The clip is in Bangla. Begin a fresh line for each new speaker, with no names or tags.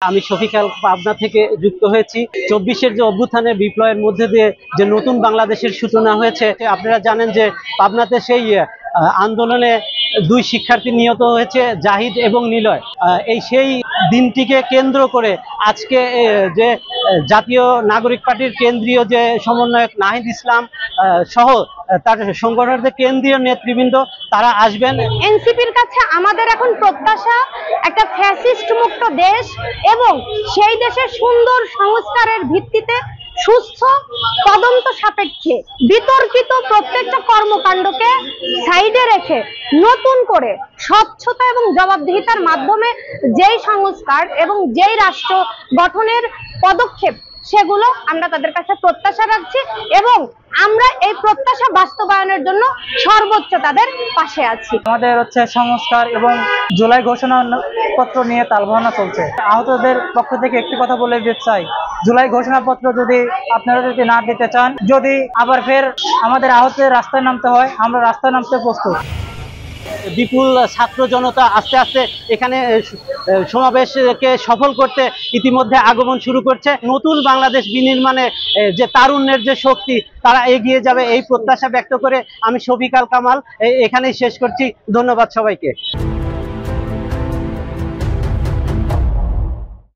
আমি শফিকাল পাবনা থেকে যুক্ত হয়েছি। 24-এর যে অভ্যুত্থানের বিপ্লবের মধ্যে দিয়ে যে নতুন বাংলাদেশের সূচনা হয়েছে, আপনারা জানেন যে পাবনাতে সেই আন্দোলনে 2 শিক্ষার্থী নিহত হয়েছে, জাহিদ এবং নিলয়। সেই দিনটিকে কেন্দ্র করে আজকে যে জাতীয় নাগরিক পার্টির কেন্দ্রীয় যে সমন্বয়ক নাহিদ ইসলাম সহ তার সংগঠনের কেন্দ্রীয় নেতৃবৃন্দ তারা আসবেন।
এনসিপির কাছে আমাদের এখন প্রত্যাশা একটা ফ্যাসিস্ট মুক্ত দেশ এবং সেই দেশের সুন্দর সংস্কারের ভিত্তিতে সুস্থ তদন্ত সাপেক্ষে বিতর্কিত প্রত্যেকটা কর্মকাণ্ডকে সাইডে রেখে নতুন করে স্বচ্ছতা এবং জবাবদিহিতার মাধ্যমে যেই সংস্কার এবং যেই রাষ্ট্র গঠনের পদক্ষেপ সেগুলো আমরা তাদের কাছে প্রত্যাশা রাখছি এবং আমরা এই প্রত্যাশা বাস্তবায়নের জন্য সর্বোচ্চ তাদের পাশে আছি।
আমাদের সংস্কার এবং জুলাই ঘোষণাপত্র নিয়ে তালবাহানা চলছে। আহতদের পক্ষ থেকে একটি কথা বলে দিতে চাই, জুলাই ঘোষণাপত্র যদি আপনারা না দিতে চান, যদি আবার ফের আমাদের আহতদের রাস্তায় নামতে হয়, আমরা রাস্তায় নামতে প্রস্তুত।
বিপুল ছাত্র জনতা আস্তে আস্তে এখানে সমাবেশকে সফল করতে ইতিমধ্যে আগমন শুরু করছে। নতুন বাংলাদেশ বিনির্মাণে যে তারুণ্যের যে শক্তি, তারা এগিয়ে যাবে এই প্রত্যাশা ব্যক্ত করে আমি শফিকাল কামাল এখানেই শেষ করছি। ধন্যবাদ সবাইকে।